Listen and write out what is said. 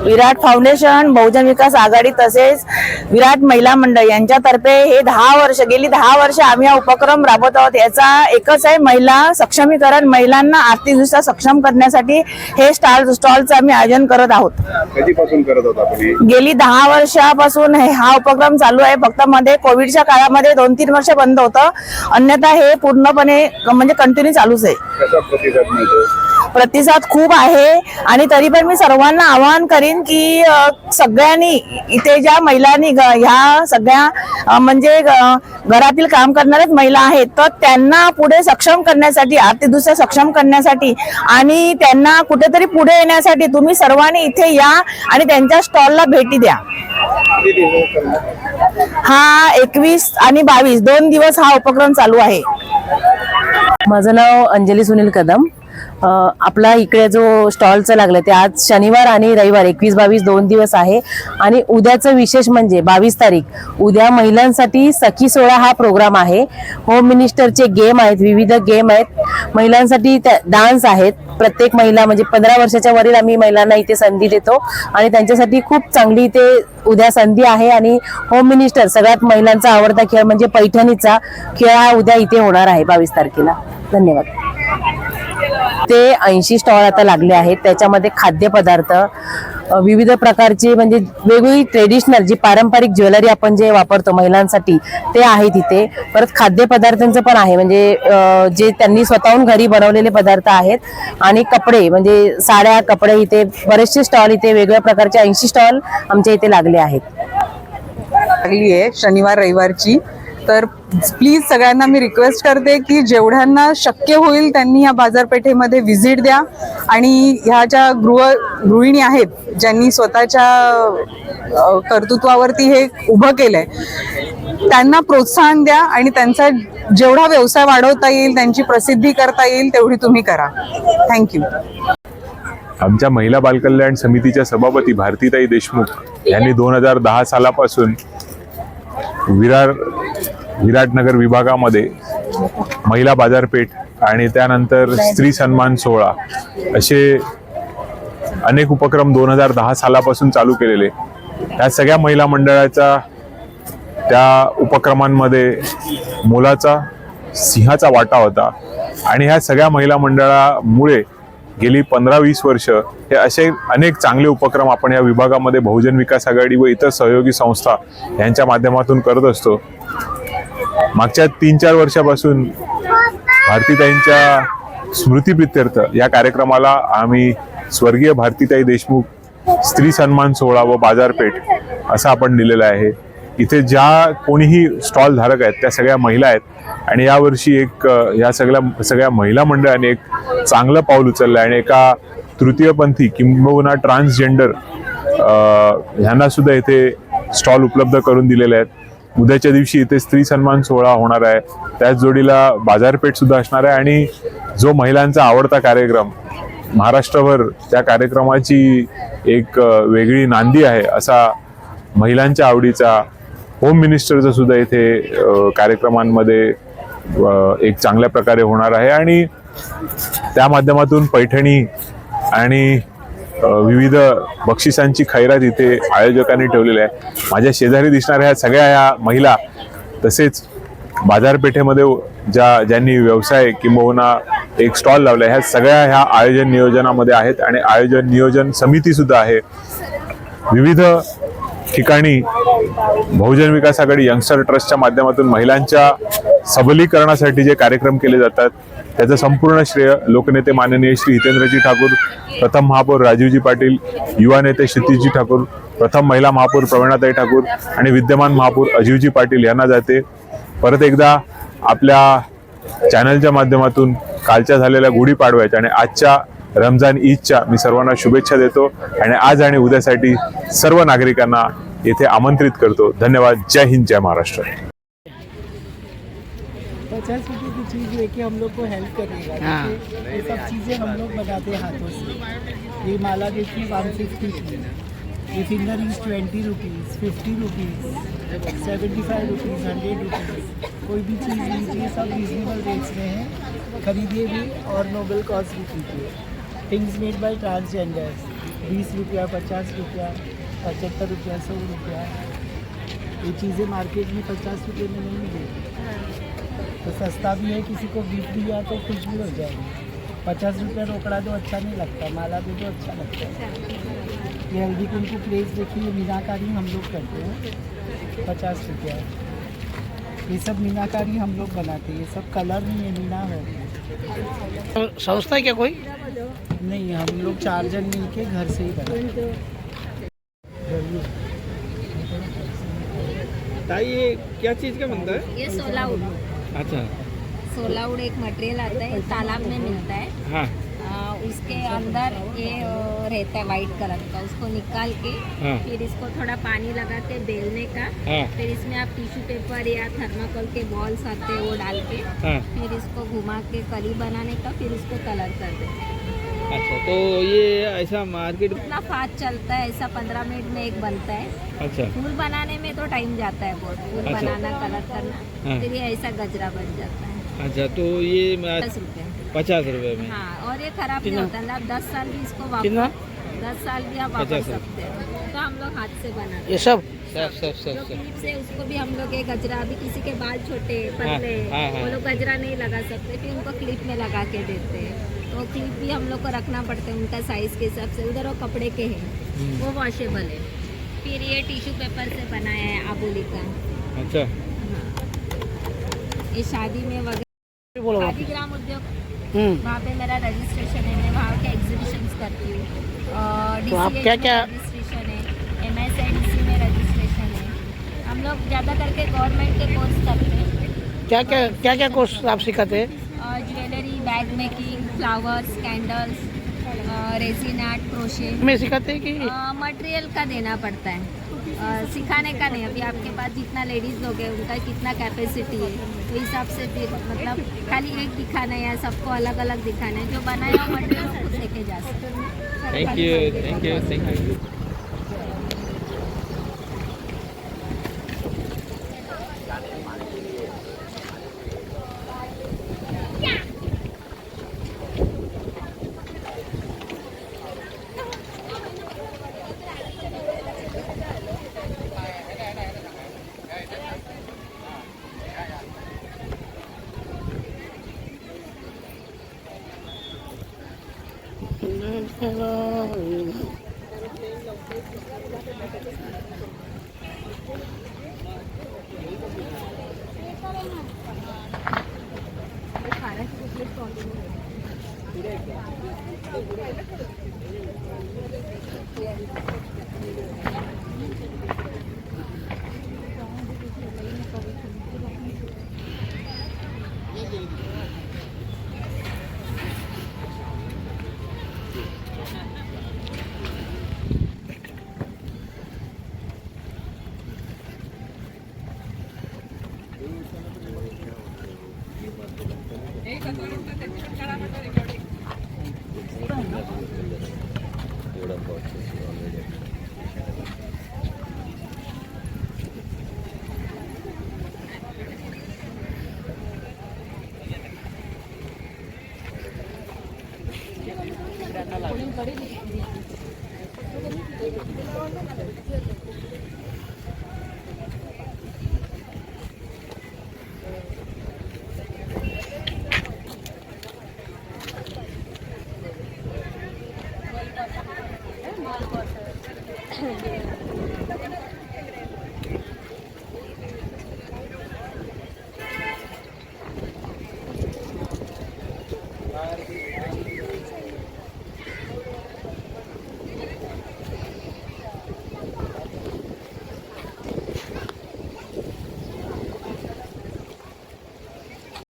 विराट foundation, बहुजन विकास आघाडी तसेच विराट महिला मंडळ यांच्यातर्फे हे गेली 10 वर्ष आम्ही हा उपक्रम राबवत आहोत। याचा एकच आहे, महिला सक्षमीकरण, महिलांना आर्थिकदृष्ट्या सक्षम करण्यासाठी हे स्टॉलचं आम्ही आयोजन करत आहोत। कधीपासून करत होता आपण? गेली 10 वर्षापासून हा उपक्रम चालू आहे। फक्त मध्ये कोविडच्या काळामध्ये 2-3 वर्ष बंद होतं, अन्यथा हे पूर्णपणे म्हणजे कंटिन्यू चालूच आहे। कसा प्रतिसाद मिळतो? प्रतिसाद खूप आहे आणि तरी पण मी सर्वांना आवाहन करीन की सगळ्यांनी इथे ज्या महिलांनी ह्या सगळ्या म्हणजे घरातील काम करणाऱ्याच महिला आहेत, तर त्यांना पुढे सक्षम करण्यासाठी, आर्थिकदृष्ट्या सक्षम करण्यासाठी आणि त्यांना कुठेतरी पुढे येण्यासाठी तुम्ही सर्वांनी इथे या आणि त्यांच्या स्टॉलला भेटी द्या। हा 21 आणि 22 2 दिवस हा उपक्रम चालू आहे। माझं नाव अंजली सुनील कदम। आपला इकडे जो स्टॉलचं लागलं ते आज शनिवार आणि रविवार 21-22 2 दिवस आहे आणि उद्याचं विशेष म्हणजे 22 तारीख उद्या महिलांसाठी सखी सोहळा हा प्रोग्राम आहे। होम मिनिस्टरचे गेम आहेत, विविध गेम आहेत, महिलांसाठी डान्स आहेत। प्रत्येक महिला म्हणजे 15 वर्षाच्या वरील आम्ही महिलांना इथे संधी देतो आणि त्यांच्यासाठी खूप चांगली इथे उद्या संधी आहे। आणि होम मिनिस्टर सगळ्यात महिलांचा आवडता खेळ म्हणजे पैठणीचा खेळ हा उद्या इथे होणार आहे 22 तारखेला। धन्यवाद। ते 80 स्टॉल आता लागले आहेत, त्याच्यामध्ये खाद्यपदार्थ, विविध प्रकारचे म्हणजे वेगवेगळी ट्रेडिशनल जी पारंपरिक ज्वेलरी आपण जे वापरतो महिलांसाठी ते आहे तिथे। परत खाद्यपदार्थांचं पण आहे, म्हणजे जे त्यांनी स्वतःहून घरी बनवलेले पदार्थ आहेत आणि कपडे म्हणजे साड्या, कपडे, इथे बरेचसे स्टॉल, इथे वेगवेगळ्या प्रकारचे 80 स्टॉल आमच्या इथे लागले आहेत। लागली आहे शनिवार रविवारची, तर प्लीज सगळ्यांना मी रिक्वेस्ट करते की जेवढ्यांना शक्य होईल त्यांनी या बाजारपेठेमध्ये व्हिजिट द्या आणि ह्या ज्या गृहिणी आहेत ज्यांनी स्वतःच्या कर्तृत्वावरती हे उभं केलंय त्यांना प्रोत्साहन द्या आणि त्यांचा जेवढा व्यवसाय वाढवता येईल, त्यांची प्रसिद्धी करता येईल तेवढी तुम्ही करा। थँक्यू। आमच्या महिला बालकल्याण समितीच्या सभापती भारतीताई देशमुख यांनी 2010 सालापासून विराटनगर विभागामध्ये महिला बाजारपेठ आणि त्यानंतर स्त्री सन्मान सोहळा असे अनेक उपक्रम 2010 सालापासून चालू केलेले। या सगळ्या महिला मंडळाचा त्या उपक्रमांमध्ये मोलाचा सिंहाचा वाटा होता आणि ह्या सगळ्या महिला मंडळामुळे गेली 15-20 वर्ष हे असे अनेक चांगले उपक्रम आपण या विभागामध्ये बहुजन विकास आघाडी व इतर सहयोगी संस्था यांच्या माध्यमातून करत असतो। मागच्या 3-4 वर्षापासून भारतीताईंच्या स्मृतीप्रित्यर्थ या कार्यक्रमाला आम्ही स्वर्गीय भारतीताई देशमुख स्त्री सन्मान सोहळा व बाजारपेठ असं आपण दिलेलं आहे। इथे ज्या कोणीही स्टॉल धारक आहेत त्या सगळ्या महिला आहेत आणि यावर्षी या सगळ्या महिला मंडळाने एक चांगलं पाऊल उचललं आणि एका तृतीयपंथी किंबहुना ट्रान्सजेंडर ह्यांना सुद्धा इथे स्टॉल उपलब्ध करून दिलेले आहेत। उद्याच्या दिवशी इथे स्त्री सन्मान सोहळा होणार आहे, त्याच जोडीला बाजारपेठ सुद्धा असणार आहे आणि जो महिलांचा आवडता कार्यक्रम महाराष्ट्रभर त्या कार्यक्रमाची एक वेगळी नांदी आहे असा महिलांच्या आवडीचा होम मिनिस्टरचा सुद्धा इथे कार्यक्रमांमध्ये एक चांगल्या प्रकारे होणार आहे आणि त्या माध्यमातून पैठणी आणि विविध बक्षिसांची खैरात इथे आयोजकांनी ठेवलेली आहे। माझ्या शेजारी दिसणाऱ्या ह्या सगळ्या ह्या महिला तसेच बाजारपेठेमध्ये ज्यांनी व्यवसाय किंबहुना एक स्टॉल लावला ह्या सगळ्या ह्या आयोजन नियोजनामध्ये आहेत आणि आयोजन नियोजन समिती सुद्धा आहे। विविध ठिकाणी बहुजन विकास आघाडी यंगस्टर ट्रस्टच्या माध्यमातून महिलांच्या सबलीकरणासाठी जे कार्यक्रम केले जातात त्याचं संपूर्ण श्रेय लोकनेते माननीय श्री हितेंद्रजी ठाकूर, प्रथम महापौर राजीवजी पाटील, युवा नेते क्षितिजजी ठाकूर, प्रथम महिला महापौर प्रवीणाताई ठाकूर आणि विद्यमान महापौर अजीवजी पाटील यांना जाते। परत एकदा आपल्या चॅनलच्या माध्यमातून कालच्या झालेल्या गुढीपाडव्याच्या आणि आजच्या रमजान ईदच्या मी सर्वांना शुभेच्छा देतो आणि आज आणि उद्यासाठी सर्व नागरिकांना येथे आमंत्रित करतो। धन्यवाद। जय हिंद, जय महाराष्ट्र। 50 रुपये की चीज़ लेके हम लोग को हेल्प करेगा। ये सब चीज़ें हम लोग बनाते हैं हाथों से। ये माला देखिए 150 की, ये finger rings 20 rupees, 50 rupees, 75 rupees, 100 rupees. कोई भी चीज़ लीजिए, सब रीजनेबल रेट्स में है, खरीदिए भी और नोबल कॉज भी कीजिए। Things made by transgenders. 20 रुपया, 50 रुपया, 75 रुपया, 100 रुपया। ये चीज़ें मार्केट में 50 रुपये में नहीं मिलेगी। तो सस्ता भी है, किसी को गिफ्ट दिया तो खुश भी हो जाएगी। 50 रुपया रोकड़ा दो अच्छा नहीं लगता, माला दे दो अच्छा लगता है। ये हल्दी कुमकुम प्लेस देखिए, मीनाकारी हम लोग करते हैं, 50 रुपया। ये सब मीनाकारी हम लोग बनाते हैं, ये सब कलर नहीं है, मीना है। संस्था है क्या कोई? नहीं, हम लोग 4 जन मिलके घर से ही बनाते हैं। ताई ये क्या चीज़ का बनता है? ये सोलाउड। अच्छा। सोलाउड एक मटेरियल आता है, तालाब में मिलता है। हाँ उसके अंदर ये रहता है वाइट कलर का, उसको निकाल के हाँ। फिर इसको थोड़ा पानी लगा के बेलने का, हाँ। फिर इसमें आप टिश्यू पेपर या थर्माकोल के बॉल्स आते हैं वो डाल के हाँ। फिर इसको घुमा के कली बनाने का, फिर इसको कलर कर देते हैं। अच्छा, तो ये ऐसा मार्केट इतना फास्ट चलता है, ऐसा 15 मिनट में एक बनता है। अच्छा फूल बनाने में तो टाइम जाता है बहुत, फूल अच्छा। बनाना, कलर करना, हाँ। फिर ये ऐसा गजरा बन जाता है। अच्छा, तो ये 10 रुपये। 50 रुपये में। हाँ, और ये खराब नहीं होता है, आप 10 साल भी इसको कितना? वापर 10 साल भी आप वापर 50 सकते हैं। तो हम लोग हाथ से बनाते ये हैं। सब सब सब जो सब सब क्लिप से उसको भी हम लोग एक गजरा, अभी किसी के बाल छोटे पतले, हाँ, हाँ। वो लोग गजरा नहीं लगा सकते, फिर उनको क्लिप में लगा के देते हैं। तो क्लिप भी हम लोग को रखना पड़ता है उनका साइज के हिसाब से। उधर वो कपड़े के हैं, वो वॉशेबल है। फिर ये टिश्यू पेपर से बनाया है आबोली का। अच्छा। ये शादी में वगैरह, खादी ग्राम उद्योग, वहाँ पे मेरा रजिस्ट्रेशन है, मैं वहाँ के एग्जीबिशंस करती हूँ। तो आप क्या रजिस्ट्रेशन है, MSNC में रजिस्ट्रेशन है। हम लोग ज़्यादा करके गवर्नमेंट के कोर्स करते हैं। क्या कोर्स आप सिखाते हैं? Jewellery, bag making, flowers, candles, resin art, crochet में सिखाते हैं कि मटेरियल का देना पड़ता है, सिखाने का नहीं। अभी आपके पास जितना लेडीज़ लोग हैं उनका कितना कैपेसिटी है, तो हिसाब से फिर मतलब खाली एक दिखाना है या सबको अलग अलग दिखाना है। जो बनाया हो मटेरियल खुद लेके जा सकते हैं। Thank you thank you thank you.